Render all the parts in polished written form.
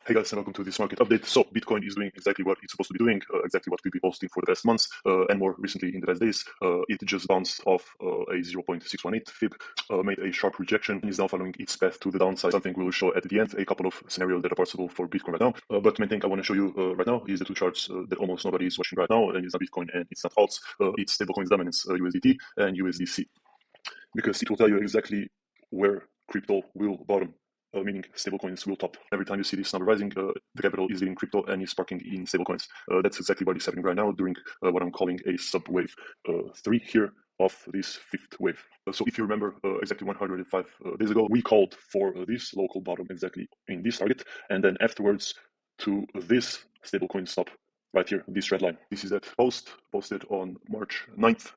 Hey guys, and welcome to this market update. So Bitcoin is doing exactly what it's supposed to be doing, exactly what we've been posting for the past months, and more recently in the past days. It just bounced off a 0.618 fib, made a sharp rejection, and is now following its path to the downside. Something we'll show at the end, a couple of scenarios that are possible for Bitcoin right now. But main thing I want to show you right now is the two charts that almost nobody is watching right now, and it's not Bitcoin and it's not alts. It's stablecoins dominance, USDT and USDC, because it will tell you exactly where crypto will bottom. Meaning stablecoins will top. Every time you see this number rising, the capital is leaving crypto and is parking in stablecoins. That's exactly what is happening right now during what I'm calling a sub-wave 3 here of this fifth wave. So if you remember exactly 105 days ago, we called for this local bottom exactly in this target, and then afterwards to this stablecoin stop right here, this red line. This is that post posted on March 9th.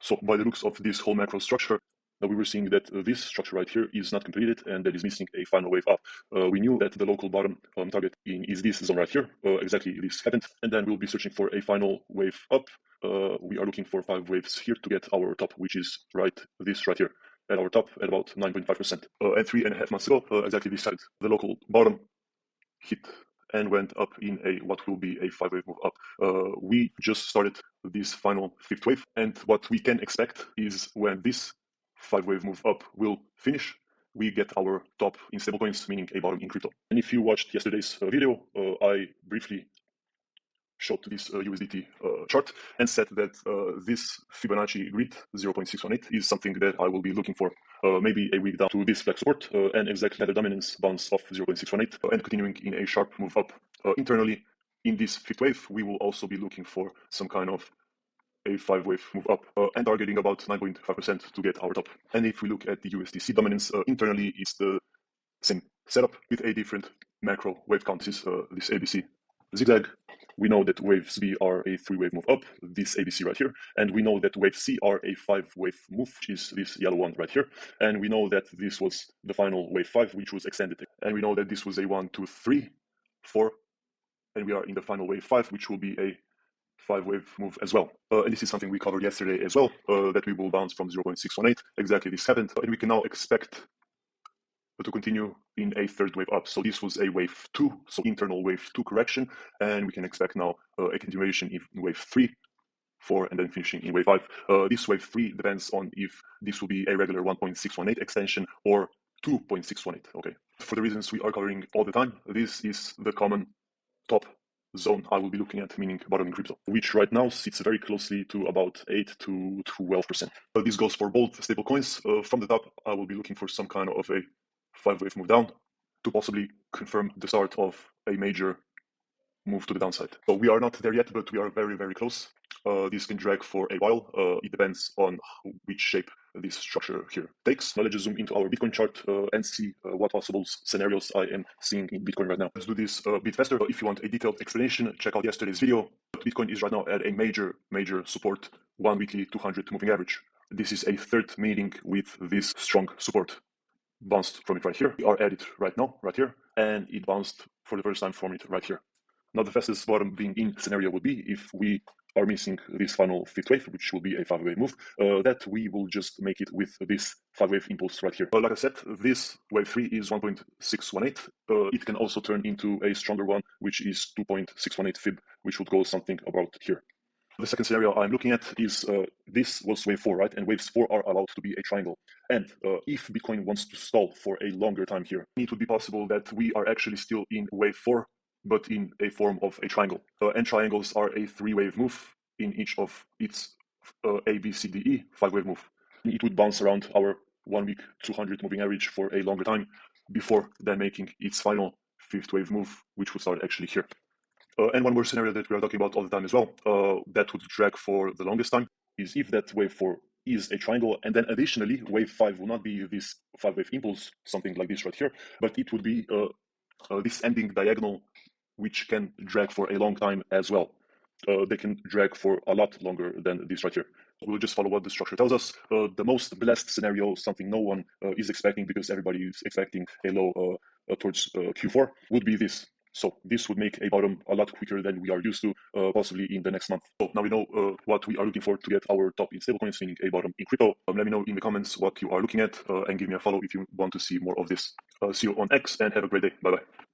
So by the looks of this whole macro structure, we were seeing that this structure right here is not completed and that is missing a final wave up. We knew that the local bottom target is this zone right here. Exactly this happened. And then we'll be searching for a final wave up. We are looking for 5 waves here to get our top, which is this right here. At our top at about 9.5%. And 3.5 months ago, exactly this side, the local bottom hit and went up in what will be a 5-wave move up. We just started this final 5th wave, and what we can expect is when this 5-wave move up will finish, we get our top in stablecoins, meaning a bottom in crypto. And if you watched yesterday's video, I briefly showed this USDT chart and said that this Fibonacci grid 0.618 is something that I will be looking for maybe a week down to this flex support and exactly the dominance bounce of 0.618 and continuing in a sharp move up. Internally in this 5th wave, we will also be looking for some kind of a 5-wave move up and targeting about 9.5% to get our top. And if we look at the USDC dominance, internally it's the same setup with a different macro wave count. This is this ABC zigzag. We know that waves B are a 3-wave move up, this ABC right here, and we know that wave C are a 5-wave move, which is this yellow one right here, and we know that this was the final wave 5, which was extended, and we know that this was a 1, 2, 3, 4, and we are in the final wave 5, which will be a 5-wave move as well. And this is something we covered yesterday as well, that we will bounce from 0.618. Exactly this happened, and we can now expect to continue in a 3rd wave up. So this was a wave 2, so internal wave 2 correction, and we can expect now a continuation in wave 3, 4, and then finishing in wave 5. This wave 3 depends on if this will be a regular 1.618 extension or 2.618. Okay. For the reasons we are covering all the time, this is the common top zone I will be looking at, meaning bottom in crypto, which right now sits very closely to about 8 to 12%. This goes for both stablecoins. From the top, I will be looking for some kind of a 5-wave move down to possibly confirm the start of a major move to the downside. So we are not there yet, but we are very, very close. This can drag for a while. It depends on which shape this structure here takes. Now let's just zoom into our Bitcoin chart and see what possible scenarios I am seeing in Bitcoin right now. Let's do this a bit faster. If you want a detailed explanation, check out yesterday's video. Bitcoin is right now at a major support, 1 weekly 200 moving average. This is a 3rd meeting with this strong support. Bounced from it right here. We are at it right now, right here, and it bounced for the first time from it right here. Now the fastest bottom being in scenario would be if we are missing this final 5th wave, which will be a 5-wave move, that we will just make it with this 5-wave impulse right here. Like I said, this wave 3 is 1.618. It can also turn into a stronger one, which is 2.618 fib, which would go something about here. The second scenario I'm looking at is this was wave 4, right? And waves 4 are allowed to be a triangle. And if Bitcoin wants to stall for a longer time here, it would be possible that we are actually still in wave 4, but in a form of a triangle. And triangles are a 3-wave move in each of its A, B, C, D, E 5-wave move. It would bounce around our 1 week 200 moving average for a longer time before then making its final 5th wave move, which would start actually here. And one more scenario that we are talking about all the time as well, that would drag for the longest time, is if that wave 4 is a triangle, and then additionally, wave 5 will not be this 5-wave impulse, something like this right here, but it would be this ending diagonal, which can drag for a long time as well. They can drag for a lot longer than this right here. We'll just follow what the structure tells us. The most blessed scenario, something no one is expecting because everybody is expecting a low towards Q4, would be this. So this would make a bottom a lot quicker than we are used to, possibly in the next month. So now we know what we are looking for to get our top in stablecoins, meaning a bottom in crypto. Let me know in the comments what you are looking at and give me a follow if you want to see more of this. See you on X and have a great day. Bye-bye.